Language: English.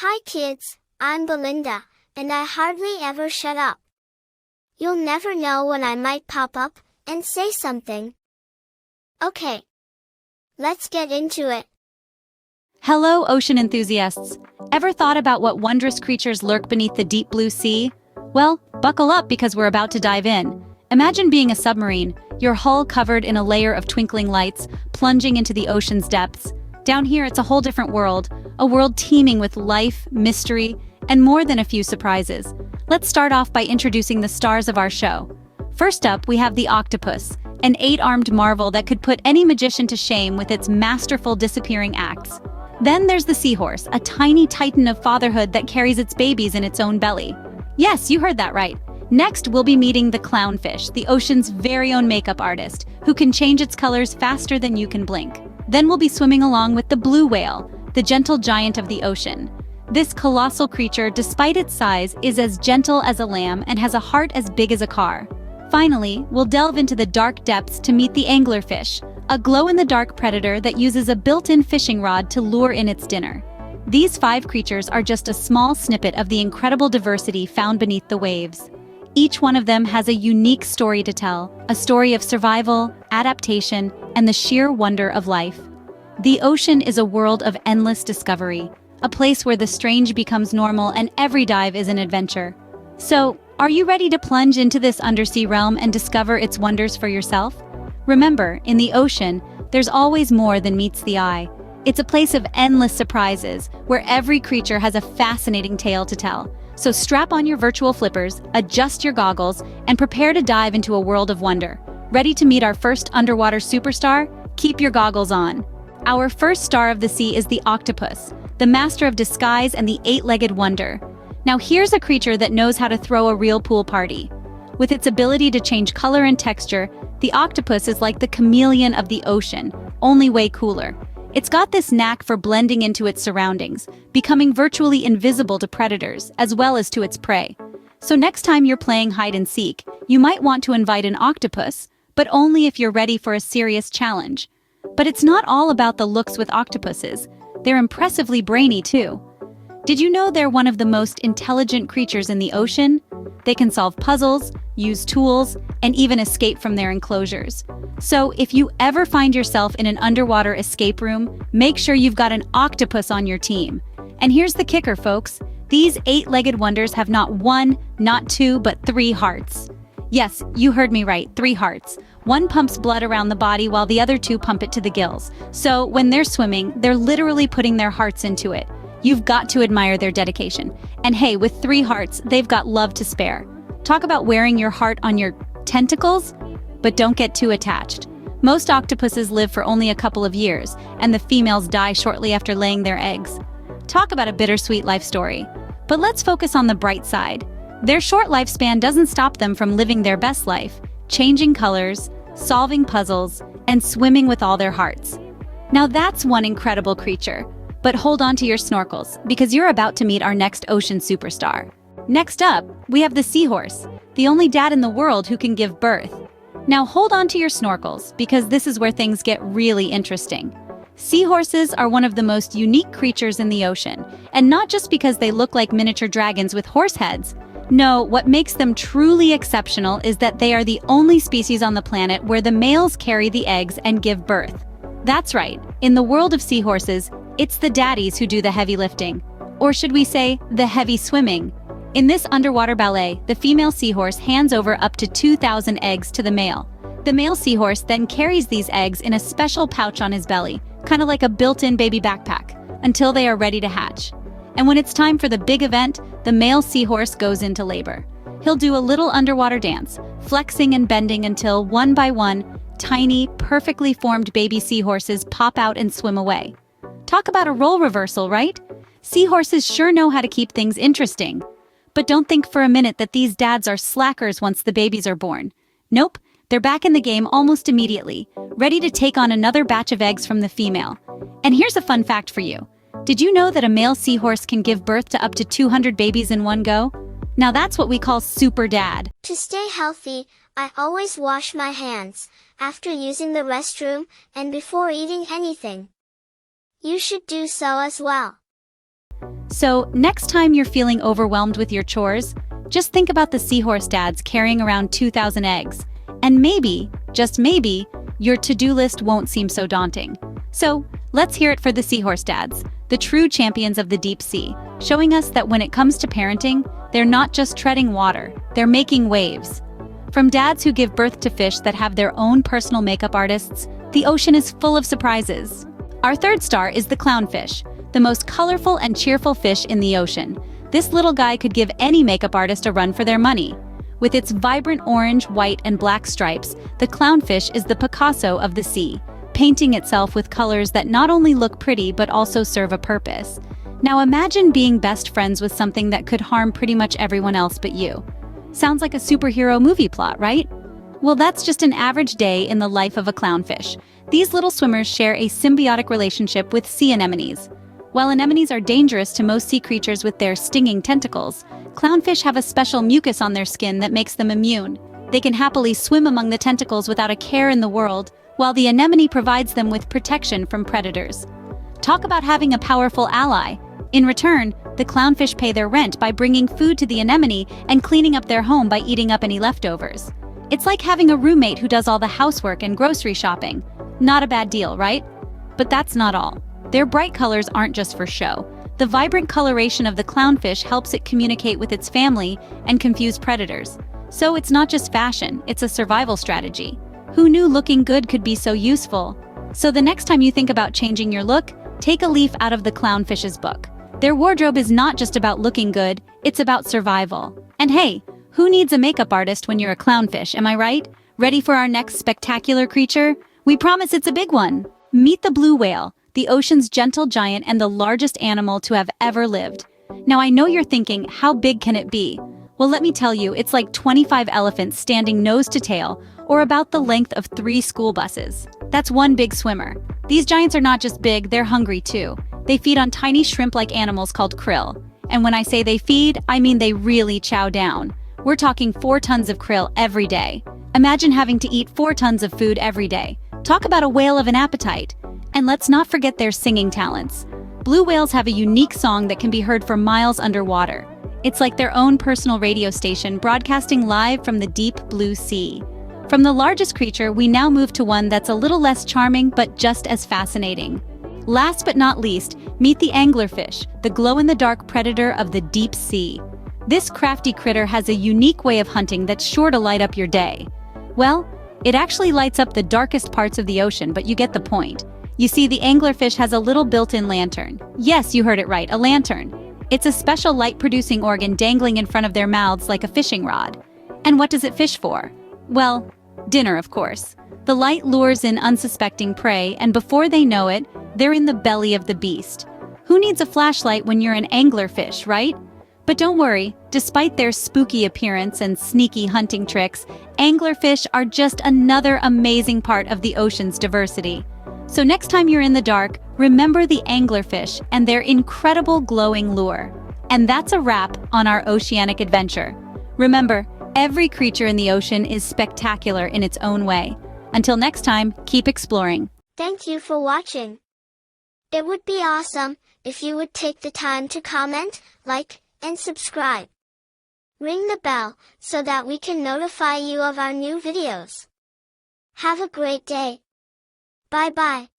Hi kids, I'm Belinda, and I hardly ever shut up. You'll never know when I might pop up and say something. Okay, let's get into it. Hello, ocean enthusiasts. Ever thought about what wondrous creatures lurk beneath the deep blue sea? Well, buckle up because we're about to dive in. Imagine being a submarine, your hull covered in a layer of twinkling lights, plunging into the ocean's depths. Down here, it's a whole different world, a world teeming with life, mystery, and more than a few surprises. Let's start off by introducing the stars of our show. First up, we have the octopus, an 8-armed marvel that could put any magician to shame with its masterful disappearing acts. Then there's the seahorse, a tiny titan of fatherhood that carries its babies in its own belly. Yes, you heard that right. Next, we'll be meeting the clownfish, the ocean's very own makeup artist, who can change its colors faster than you can blink. Then we'll be swimming along with the blue whale, the gentle giant of the ocean. This colossal creature, despite its size, is as gentle as a lamb and has a heart as big as a car. Finally, we'll delve into the dark depths to meet the anglerfish, a glow-in-the-dark predator that uses a built-in fishing rod to lure in its dinner. These 5 creatures are just a small snippet of the incredible diversity found beneath the waves. Each one of them has a unique story to tell, a story of survival, adaptation, and the sheer wonder of life. The ocean is a world of endless discovery, a place where the strange becomes normal and every dive is an adventure. So, are you ready to plunge into this undersea realm and discover its wonders for yourself? Remember, in the ocean, there's always more than meets the eye. It's a place of endless surprises, where every creature has a fascinating tale to tell. So strap on your virtual flippers, adjust your goggles, and prepare to dive into a world of wonder. Ready to meet our first underwater superstar? Keep your goggles on. Our first star of the sea is the octopus, the master of disguise and the 8-legged wonder. Now here's a creature that knows how to throw a real pool party. With its ability to change color and texture, the octopus is like the chameleon of the ocean, only way cooler. It's got this knack for blending into its surroundings, becoming virtually invisible to predators, as well as to its prey. So next time you're playing hide and seek, you might want to invite an octopus, but only if you're ready for a serious challenge. But it's not all about the looks with octopuses. They're impressively brainy too. Did you know they're one of the most intelligent creatures in the ocean? They can solve puzzles, use tools, and even escape from their enclosures. So if you ever find yourself in an underwater escape room, make sure you've got an octopus on your team. And here's the kicker, folks. These 8-legged wonders have not 1, not 2, but 3 hearts. Yes, you heard me right, 3 hearts. One pumps blood around the body while the other 2 pump it to the gills. So when they're swimming, they're literally putting their hearts into it. You've got to admire their dedication. And hey, with 3 hearts, they've got love to spare. Talk about wearing your heart on your tentacles? But don't get too attached. Most octopuses live for only a couple of years, and the females die shortly after laying their eggs. Talk about a bittersweet life story. But let's focus on the bright side. Their short lifespan doesn't stop them from living their best life, changing colors, solving puzzles, and swimming with all their hearts. Now that's one incredible creature. But hold on to your snorkels, because you're about to meet our next ocean superstar. Next up, we have the seahorse, the only dad in the world who can give birth. Now hold on to your snorkels, because this is where things get really interesting. Seahorses are one of the most unique creatures in the ocean, and not just because they look like miniature dragons with horse heads. No, what makes them truly exceptional is that they are the only species on the planet where the males carry the eggs and give birth. That's right, in the world of seahorses, it's the daddies who do the heavy lifting. Or should we say, the heavy swimming? In this underwater ballet, the female seahorse hands over up to 2,000 eggs to the male. The male seahorse then carries these eggs in a special pouch on his belly, kind of like a built-in baby backpack, until they are ready to hatch. And when it's time for the big event, the male seahorse goes into labor. He'll do a little underwater dance, flexing and bending until, one by one, tiny, perfectly formed baby seahorses pop out and swim away. Talk about a role reversal, right? Seahorses sure know how to keep things interesting. But don't think for a minute that these dads are slackers once the babies are born. Nope, they're back in the game almost immediately, ready to take on another batch of eggs from the female. And here's a fun fact for you. Did you know that a male seahorse can give birth to up to 200 babies in one go? Now that's what we call super dad. To stay healthy, I always wash my hands, after using the restroom, and before eating anything. You should do so as well. So, next time you're feeling overwhelmed with your chores, just think about the seahorse dads carrying around 2,000 eggs. And maybe, just maybe, your to-do list won't seem so daunting. So, let's hear it for the seahorse dads, the true champions of the deep sea, showing us that when it comes to parenting, they're not just treading water, they're making waves. From dads who give birth to fish that have their own personal makeup artists, the ocean is full of surprises. Our third star is the clownfish, the most colorful and cheerful fish in the ocean. This little guy could give any makeup artist a run for their money. With its vibrant orange, white, and black stripes, the clownfish is the Picasso of the sea, painting itself with colors that not only look pretty but also serve a purpose. Now imagine being best friends with something that could harm pretty much everyone else but you. Sounds like a superhero movie plot, right? Well, that's just an average day in the life of a clownfish. These little swimmers share a symbiotic relationship with sea anemones. While anemones are dangerous to most sea creatures with their stinging tentacles, clownfish have a special mucus on their skin that makes them immune. They can happily swim among the tentacles without a care in the world, while the anemone provides them with protection from predators. Talk about having a powerful ally. In return, the clownfish pay their rent by bringing food to the anemone and cleaning up their home by eating up any leftovers. It's like having a roommate who does all the housework and grocery shopping. Not a bad deal, right? But that's not all. Their bright colors aren't just for show. The vibrant coloration of the clownfish helps it communicate with its family and confuse predators. So it's not just fashion, it's a survival strategy. Who knew looking good could be so useful? So the next time you think about changing your look, take a leaf out of the clownfish's book. Their wardrobe is not just about looking good, it's about survival. And hey, who needs a makeup artist when you're a clownfish, am I right? Ready for our next spectacular creature? We promise it's a big one. Meet the blue whale, the ocean's gentle giant and the largest animal to have ever lived. Now I know you're thinking, how big can it be? Well, let me tell you, it's like 25 elephants standing nose to tail, or about the length of 3 school buses. That's one big swimmer. These giants are not just big, they're hungry too. They feed on tiny shrimp-like animals called krill. And when I say they feed, I mean they really chow down. We're talking 4 tons of krill every day. Imagine having to eat 4 tons of food every day. Talk about a whale of an appetite. And let's not forget their singing talents. Blue whales have a unique song that can be heard for miles underwater. It's like their own personal radio station broadcasting live from the deep blue sea. From the largest creature, we now move to one that's a little less charming but just as fascinating. Last but not least, meet the anglerfish, the glow-in-the-dark predator of the deep sea. This crafty critter has a unique way of hunting that's sure to light up your day. Well, it actually lights up the darkest parts of the ocean, but you get the point. You see, the anglerfish has a little built-in lantern. Yes, you heard it right, a lantern. It's a special light-producing organ dangling in front of their mouths like a fishing rod. And what does it fish for? Well, dinner, of course. The light lures in unsuspecting prey, and before they know it, they're in the belly of the beast. Who needs a flashlight when you're an anglerfish, right? But don't worry, despite their spooky appearance and sneaky hunting tricks, anglerfish are just another amazing part of the ocean's diversity. So next time you're in the dark, remember the anglerfish and their incredible glowing lure. And that's a wrap on our oceanic adventure. Remember, every creature in the ocean is spectacular in its own way. Until next time, keep exploring. Thank you for watching. It would be awesome if you would take the time to comment, like, and subscribe. Ring the bell so that we can notify you of our new videos. Have a great day. Bye bye.